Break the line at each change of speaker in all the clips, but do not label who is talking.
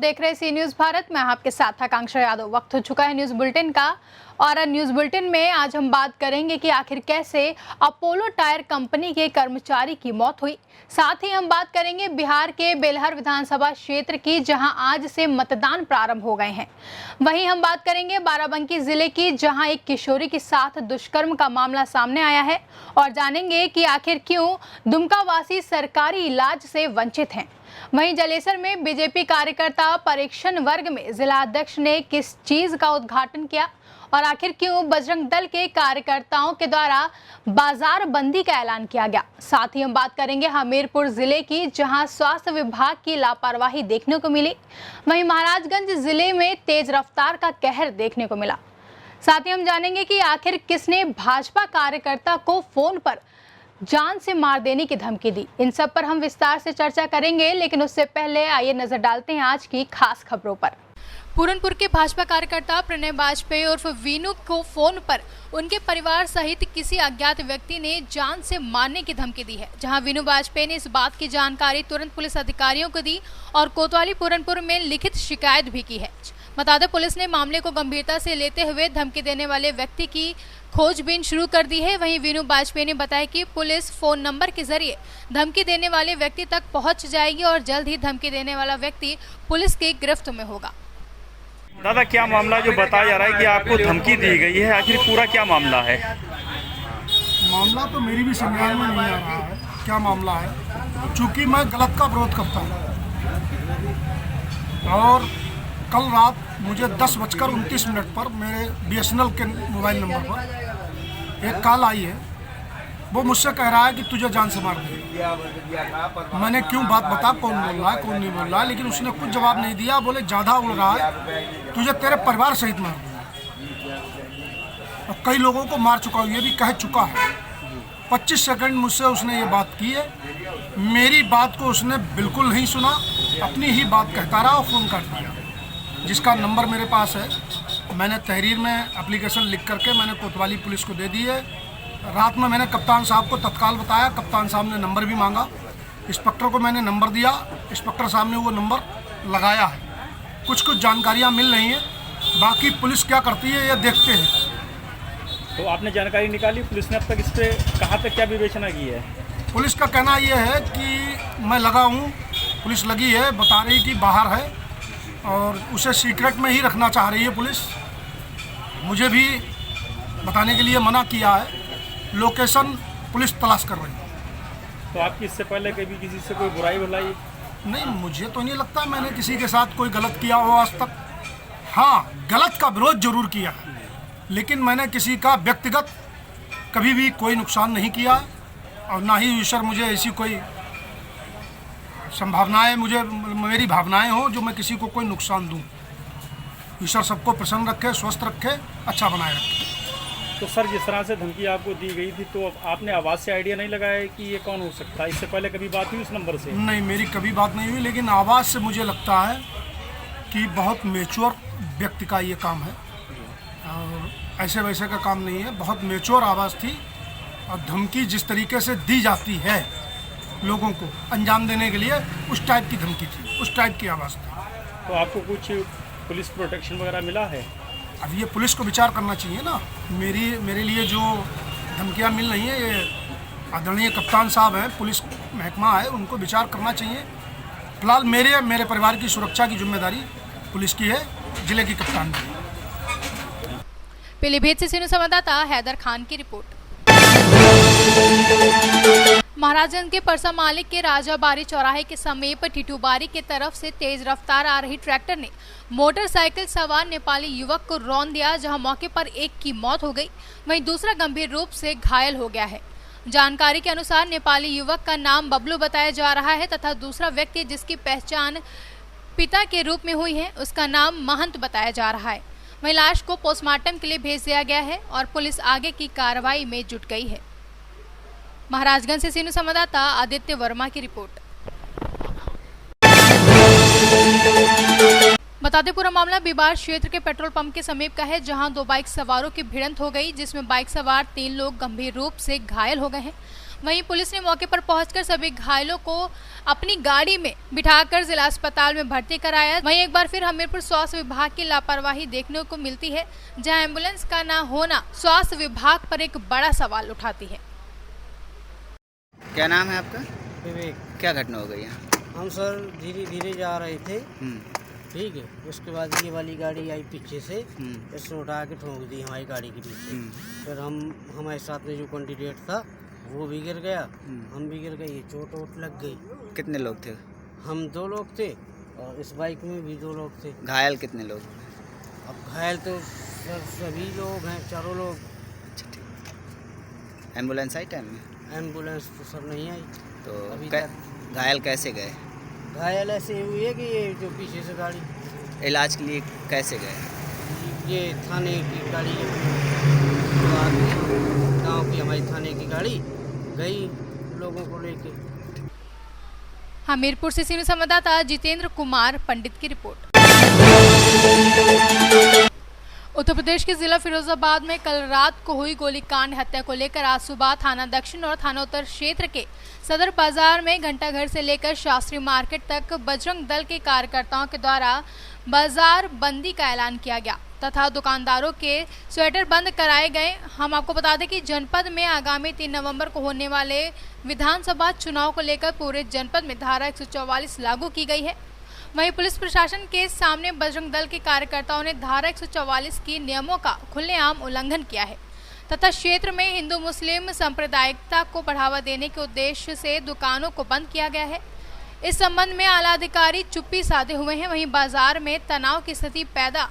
देख रहे सी न्यूज भारत में आपके साथ आकांक्षा यादव। वक्त हो चुका है न्यूज बुलेटिन का और न्यूज बुलेटिन में आज हम बात करेंगे कि आखिर कैसे अपोलो टायर कंपनी के कर्मचारी की मौत हुई। साथ ही हम बात करेंगे बिहार के बेलहर विधानसभा क्षेत्र की, जहां आज से मतदान प्रारंभ हो गए हैं। वहीं हम बात करेंगे बाराबंकी जिले की, जहां एक किशोरी के साथ दुष्कर्म का मामला सामने आया है और जानेंगे कि आखिर क्यों दुमका वासी सरकारी इलाज से वंचित हैं। वहीं जलेसर में बीजेपी कार्यकर्ता परीक्षण वर्ग में जिला अध्यक्ष ने किस चीज का उद्घाटन किया और आखिर क्यों बजरंग दल के कार्यकर्ताओं के द्वारा बाजार बंदी का ऐलान किया गया। साथ ही हम बात करेंगे हमीरपुर जिले की, जहां स्वास्थ्य विभाग की लापरवाही देखने को मिली। वहीं महाराजगंज जिले में तेज रफ्तार का कहर देखने को मिला। साथ ही हम जानेंगे कि आखिर किसने भाजपा कार्यकर्ता को फोन पर जान से मार देने की धमकी दी। इन सब पर हम विस्तार से चर्चा करेंगे, लेकिन उससे पहले आइए नजर डालते हैं आज की खास खबरों पर। पूरनपुर के भाजपा कार्यकर्ता प्रणय वाजपेयी उर्फ वीनू को फोन पर उनके परिवार सहित किसी अज्ञात व्यक्ति ने जान से मारने की धमकी दी है। जहां वीनू वाजपेयी ने इस बात की जानकारी तुरंत पुलिस अधिकारियों को दी और कोतवाली पूरनपुर में लिखित शिकायत भी की है। बता दें, पुलिस ने मामले को गंभीरता से लेते हुए धमकी देने वाले व्यक्ति की खोजबीन शुरू कर दी है। वहीं वीनू वाजपेयी ने बताया कि पुलिस फोन नंबर के जरिए धमकी देने वाले व्यक्ति तक पहुंच जाएगी और जल्द ही धमकी देने वाला व्यक्ति पुलिस की गिरफ्त में होगा।
दादा, क्या मामला जो बताया जा रहा है कि आपको धमकी दी गई है, आखिर पूरा क्या मामला है?
मामला तो मेरी भी संज्ञान में नहीं आ रहा है क्या मामला है, चूँकि मैं गलत का विरोध करता हूँ। और कल रात मुझे 10:29 पर मेरे BSNL के मोबाइल नंबर पर एक कॉल आई है। वो मुझसे कह रहा है कि तुझे जान से मार देंगे। मैंने क्यों बात बता, कौन बोल रहा है कौन नहीं बोल रहा है, लेकिन उसने कुछ जवाब नहीं दिया। बोले ज़्यादा उड़ रहा है, तुझे तेरे परिवार सहित मार दूंगा। और कई लोगों को मार चुका हूँ, ये भी कह चुका है। 25 सेकंड मुझसे उसने ये बात की है। मेरी बात को उसने बिल्कुल नहीं सुना, अपनी ही बात कहता रहा और फ़ोन काट दिया। जिसका नंबर मेरे पास है, मैंने तहरीर में एप्लीकेशन लिख करके मैंने कोतवाली पुलिस को दे दी है। रात में मैंने कप्तान साहब को तत्काल बताया, कप्तान साहब ने नंबर भी मांगा। इंस्पेक्टर को मैंने नंबर दिया, इंस्पेक्टर साहब ने वो नंबर लगाया है। कुछ जानकारियाँ मिल रही हैं, बाकी पुलिस क्या करती है ये देखते हैं।
तो आपने जानकारी निकाली, पुलिस ने अब तक इस पर कहाँ तक क्या विवेचना की है?
पुलिस का कहना ये है कि मैं लगा हूँ, पुलिस लगी है, बता रही कि बाहर है और उसे सीक्रेट में ही रखना चाह रही है पुलिस। मुझे भी बताने के लिए मना किया है। लोकेशन पुलिस तलाश कर रही है।
तो आपकी इससे पहले कभी किसी से कोई बुराई भलाई?
नहीं, मुझे तो नहीं लगता मैंने किसी के साथ कोई गलत किया हो आज तक। हाँ, गलत का विरोध जरूर किया है, लेकिन मैंने किसी का व्यक्तिगत कभी भी कोई नुकसान नहीं किया और ना ही ईश्वर मुझे ऐसी कोई संभावनाएं, मुझे मेरी भावनाएं हो जो मैं किसी को कोई नुकसान दूं। ईश्वर सबको प्रसन्न रखे, स्वस्थ रखे, अच्छा बनाए रखे।
तो सर, जिस तरह से धमकी आपको दी गई थी, तो आपने आवाज़ से आइडिया नहीं लगाया कि ये कौन हो सकता है? इससे पहले कभी बात हुई उस नंबर से?
नहीं, मेरी कभी बात नहीं हुई, लेकिन आवाज़ से मुझे लगता है कि बहुत मैच्योर व्यक्ति का ये काम है और ऐसे वैसे का काम नहीं है। बहुत मैच्योर आवाज़ थी और धमकी जिस तरीके से दी जाती है लोगों को अंजाम देने के लिए, उस टाइप की धमकी थी, उस टाइप की आवाज़ थी।
तो आपको कुछ पुलिस प्रोटेक्शन वगैरह मिला है?
अब ये पुलिस को विचार करना चाहिए ना। मेरे लिए जो धमकियाँ मिल रही हैं, ये आदरणीय कप्तान साहब हैं, पुलिस महकमा है, उनको विचार करना चाहिए। फिलहाल मेरे परिवार की सुरक्षा की जिम्मेदारी पुलिस की है, जिले की कप्तान की।
पीलीभीत से सीनियर संवाददाता हैदर खान की रिपोर्ट। महाराजगंज के परसा मालिक के राजाबारी चौराहे के समीप टिटूबारी की तरफ से तेज रफ्तार आ रही ट्रैक्टर ने मोटरसाइकिल सवार नेपाली युवक को रौंद दिया, जहां मौके पर एक की मौत हो गई, वहीं दूसरा गंभीर रूप से घायल हो गया है। जानकारी के अनुसार नेपाली युवक का नाम बबलू बताया जा रहा है तथा दूसरा व्यक्ति जिसकी पहचान पिता के रूप में हुई है, उसका नाम महंत बताया जा रहा है। वहीं लाश को पोस्टमार्टम के लिए भेज दिया गया है और पुलिस आगे की कार्रवाई में जुट गई है। महाराजगंज से सीनियर संवाददाता आदित्य वर्मा की रिपोर्ट। बता दें पूरा मामला बिबार क्षेत्र के पेट्रोल पंप के समीप का है, जहां दो बाइक सवारों की भिड़ंत हो गई, जिसमें बाइक सवार 3 लोग गंभीर रूप से घायल हो गए हैं। वहीं पुलिस ने मौके पर पहुंचकर सभी घायलों को अपनी गाड़ी में बिठाकर जिला अस्पताल में भर्ती कराया। वहीं एक बार फिर हमीरपुर स्वास्थ्य विभाग की लापरवाही देखने को मिलती है, जहां एम्बुलेंस का न होना स्वास्थ्य विभाग पर एक बड़ा सवाल उठाती है।
क्या नाम है आपका?
विवेक।
क्या घटना हो गई यहाँ?
हम सर धीरे धीरे जा रहे थे, ठीक है। उसके बाद ये वाली गाड़ी आई पीछे से, इसने उठा के ठोक दी हमारी गाड़ी के पीछे। फिर हमारे साथ में जो कैंडिडेट था वो भी गिर गया, हम भी गिर गए, चोट वोट लग गई।
कितने लोग थे?
हम 2 लोग थे और इस बाइक में भी 2 लोग थे।
घायल कितने लोग?
अब घायल तो सर सभी लोग हैं, चारों लोग।
अच्छा ठीक। एम्बुलेंस आई टाइम में?
एम्बुलेंस तो सर नहीं आई।
तो
अभी
घायल कैसे गए?
घायल ऐसे हुई है कि ये जो पीछे से गाड़ी,
इलाज के लिए कैसे गए?
ये थाने की गाड़ी है, तो आदमी गाँव की हमारी थाने की गाड़ी गई लोगों को लेके।
हमीरपुर से सीनियर संवाददाता जितेंद्र कुमार पंडित की रिपोर्ट। उत्तर प्रदेश के जिला फिरोजाबाद में कल रात को हुई गोलीकांड हत्या को लेकर आज सुबह थाना दक्षिण और थाना उत्तर क्षेत्र के सदर बाजार में घंटाघर से लेकर शास्त्री मार्केट तक बजरंग दल के कार्यकर्ताओं के द्वारा बाजार बंदी का ऐलान किया गया तथा दुकानदारों के स्वेटर बंद कराए गए। हम आपको बता दें कि जनपद में आगामी 3 नवंबर को होने वाले विधानसभा चुनाव को लेकर पूरे जनपद में धारा 144 लागू की गई है। वहीं पुलिस प्रशासन के सामने बजरंग दल के कार्यकर्ताओं ने धारा 144 की नियमों का खुलेआम उल्लंघन किया है तथा क्षेत्र में हिंदू मुस्लिम सांप्रदायिकता को बढ़ावा देने के उद्देश्य से दुकानों को बंद किया गया है। इस संबंध में आला अधिकारी चुप्पी साधे हुए हैं। वहीं बाजार में तनाव की स्थिति पैदा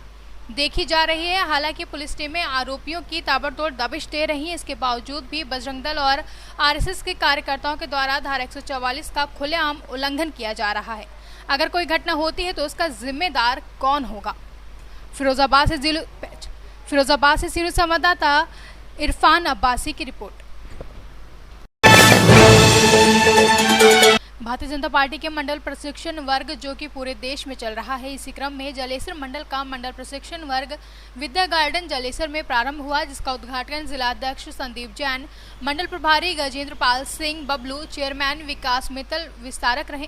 देखी जा रही है। हालांकि पुलिस टीमें आरोपियों की ताबड़तोड़ दबिश दे रही है। इसके बावजूद भी बजरंग दल और आरएसएस के कार्यकर्ताओं के द्वारा धारा 144 का खुलेआम उल्लंघन किया जा रहा है। अगर कोई घटना होती है तो उसका जिम्मेदार कौन होगा? फिरोजाबाद से सीनियर संवाददाता इरफान अब्बासी की रिपोर्ट। भारतीय जनता पार्टी के मंडल प्रशिक्षण वर्ग जो कि पूरे देश में चल रहा है, इसी क्रम में जलेसर मंडल का मंडल प्रशिक्षण वर्ग विद्या गार्डन जलेसर में प्रारंभ हुआ, जिसका उद्घाटन जिलाध्यक्ष संदीप जैन, मंडल प्रभारी गजेंद्र पाल सिंह बबलू, चेयरमैन विकास मित्तल विस्तारक रहे।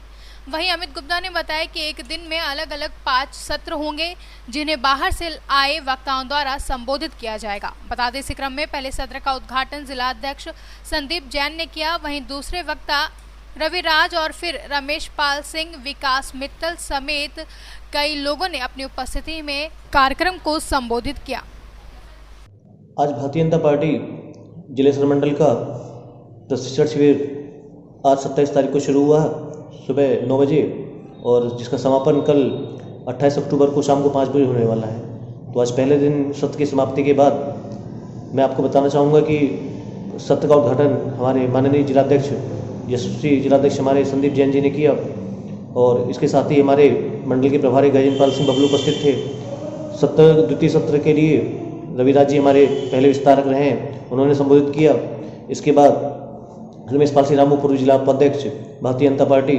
वहीं अमित गुप्ता ने बताया कि एक दिन में अलग अलग 5 सत्र होंगे, जिन्हें बाहर से आए वक्ताओं द्वारा संबोधित किया जाएगा। बता दें इसी क्रम में पहले सत्र का उद्घाटन जिलाध्यक्ष संदीप जैन ने किया। वहीं दूसरे वक्ता रविराज और फिर रमेश पाल सिंह, विकास मित्तल समेत कई लोगों ने अपनी उपस्थिति में कार्यक्रम को संबोधित किया।
आज भारतीय जनता पार्टी जलेसर मंडल का प्रशिक्षण शिविर आज 27 तारीख को शुरू हुआ सुबह 9 बजे और जिसका समापन कल 28 अक्टूबर को शाम को 5 बजे होने वाला है। तो आज पहले दिन सत्र की समाप्ति के बाद मैं आपको बताना चाहूँगा कि सत्र का उद्घाटन हमारे माननीय जिलाध्यक्ष यशस्वी जिलाध्यक्ष हमारे संदीप जैन जी ने किया और इसके साथ ही हमारे मंडल के प्रभारी गजेंद्र पाल सिंह बबलू उपस्थित थे। द्वितीय सत्र के लिए रविराज जी हमारे पहले विस्तारक रहे, उन्होंने संबोधित किया। इसके बाद रमेश पाल सिंह रामू पूर्व जिला उपाध्यक्ष भारतीय जनता पार्टी,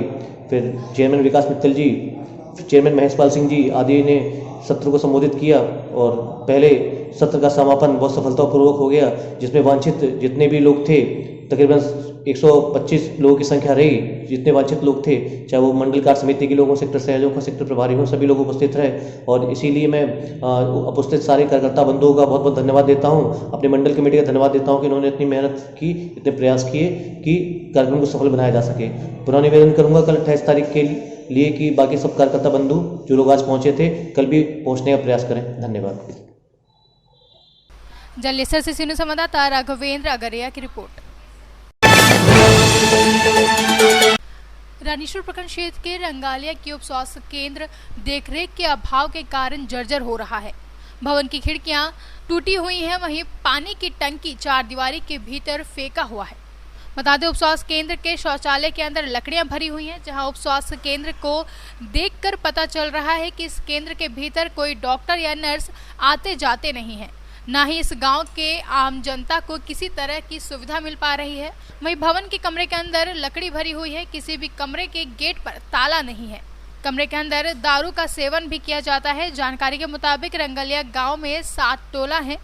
फिर चेयरमैन विकास मित्तल जी, चेयरमैन महेश पाल सिंह जी आदि ने सत्र को संबोधित किया और पहले सत्र का समापन बहुत सफलतापूर्वक हो गया, जिसमें वांछित जितने भी लोग थे तकरीबन 125 लोगों की संख्या रही। जितने वांछित लोग थे, चाहे वो मंडल कार्य समिति के लोगों, सेक्टर संयोजक, सेक्टर प्रभारी हों, सभी लोग उपस्थित रहे और इसीलिए मैं उपस्थित सारे कार्यकर्ता बंधुओं का बहुत बहुत धन्यवाद देता हूं। अपने मंडल कमेटी का धन्यवाद देता हूं कि इन्होंने इतनी मेहनत की, इतने प्रयास किए कि कार्यक्रम को सफल बनाया जा सके। पुनः निवेदन करूंगा कल 28 तारीख के लिए कि बाकी सब कार्यकर्ता बंधु जो लोग आज पहुंचे थे कल भी पहुंचने का प्रयास करें। धन्यवाद।
जलेसर से सीनियर संवाददाता राघवेंद्र अगरिया की रिपोर्ट। रानीश्वर प्रखंड क्षेत्र के रंगालिया की उप स्वास्थ्य केंद्र देखरेख के अभाव के कारण जर्जर हो रहा है। भवन की खिड़कियां टूटी हुई हैं, वहीं पानी की टंकी 4 दीवारी के भीतर फेंका हुआ है। बता दें उप स्वास्थ्य केंद्र के शौचालय के अंदर लकड़ियां भरी हुई हैं, जहां उप स्वास्थ्य केंद्र को देखकर पता चल रहा है कि इस केंद्र के भीतर कोई डॉक्टर या नर्स आते जाते नहीं है। ना ही इस गांव के आम जनता को किसी तरह की सुविधा मिल पा रही है। वहीं भवन के कमरे के अंदर लकड़ी भरी हुई है, किसी भी कमरे के गेट पर ताला नहीं है। कमरे के अंदर दारू का सेवन भी किया जाता है। जानकारी के मुताबिक रंगलिया गांव में 7 टोला हैं।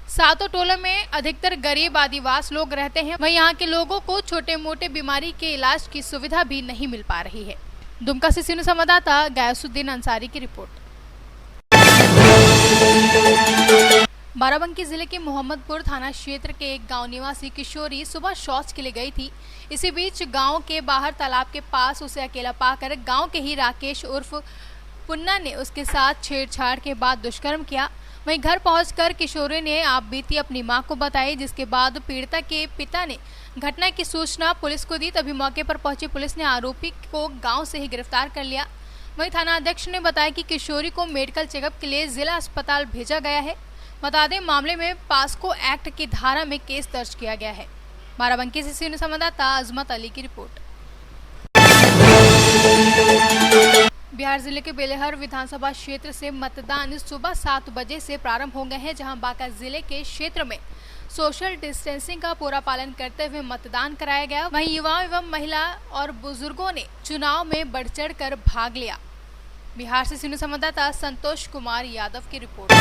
7 टोलों में अधिकतर गरीब आदिवासी लोग रहते हैं। वहीं यहाँ के लोगों को छोटे मोटे बीमारी के इलाज की सुविधा भी नहीं मिल पा रही है। दुमका से सीनियर संवाददाता गयासुद्दीन अंसारी की रिपोर्ट। बाराबंकी जिले के मोहम्मदपुर थाना क्षेत्र के एक गांव निवासी किशोरी सुबह शौच के लिए गई थी। इसी बीच गांव के बाहर तालाब के पास उसे अकेला पाकर गांव के ही राकेश उर्फ पुन्ना ने उसके साथ छेड़छाड़ के बाद दुष्कर्म किया। वहीं घर पहुंचकर किशोरी ने आप बीती अपनी मां को बताई, जिसके बाद पीड़िता के पिता ने घटना की सूचना पुलिस को दी। तभी मौके पर पहुंची पुलिस ने आरोपी को गाँव से ही गिरफ्तार कर लिया। वहीं थाना अध्यक्ष ने बताया कि किशोरी को मेडिकल चेकअप के लिए जिला अस्पताल भेजा गया है। बता दें, मामले में पास्को एक्ट की धारा में केस दर्ज किया गया है। बाराबंकी से सीनियर संवाददाता अजमत अली की रिपोर्ट। बिहार जिले के बेलहर विधानसभा क्षेत्र से मतदान सुबह 7 बजे से प्रारंभ हो गए हैं, जहां बांका जिले के क्षेत्र में सोशल डिस्टेंसिंग का पूरा पालन करते हुए मतदान कराया गया। वहीं युवा एवं महिला और बुजुर्गों ने चुनाव में बढ़ चढ़ कर भाग लिया। बिहार से सीनियर संवाददाता संतोष कुमार यादव की रिपोर्ट।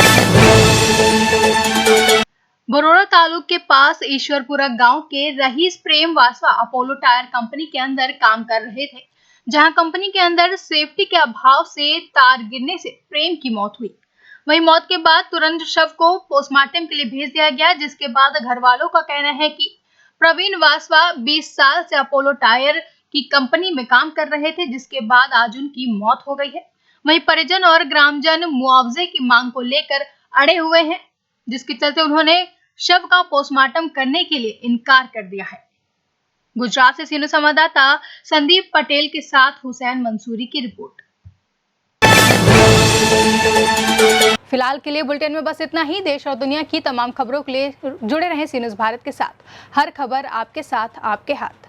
बरोड़ा तालुक के पास ईश्वरपुरा गांव के रईस प्रेम वासवा अपोलो टायर कंपनी के अंदर काम कर रहे थे, जहां कंपनी के अंदर सेफ्टी के अभाव से तार गिरने से प्रेम की मौत हुई। वहीं मौत के बाद तुरंत शव को पोस्टमार्टम के लिए भेज दिया गया, जिसके बाद घर वालों का कहना है कि प्रवीण वासवा 20 साल से अपोलो टायर की कंपनी में काम कर रहे थे, जिसके बाद आज उनकी मौत हो गई है। वहीं परिजन और ग्रामजन मुआवजे की मांग को लेकर अड़े हुए हैं, जिसके चलते उन्होंने शव का पोस्टमार्टम करने के लिए इनकार कर दिया है। गुजरात से सीनियर संवाददाता संदीप पटेल के साथ हुसैन मंसूरी की रिपोर्ट। फिलहाल के लिए बुलेटिन में बस इतना ही। देश और दुनिया की तमाम खबरों के लिए जुड़े रहें सी न्यूज़ भारत के साथ। हर खबर आपके साथ, आपके हाथ।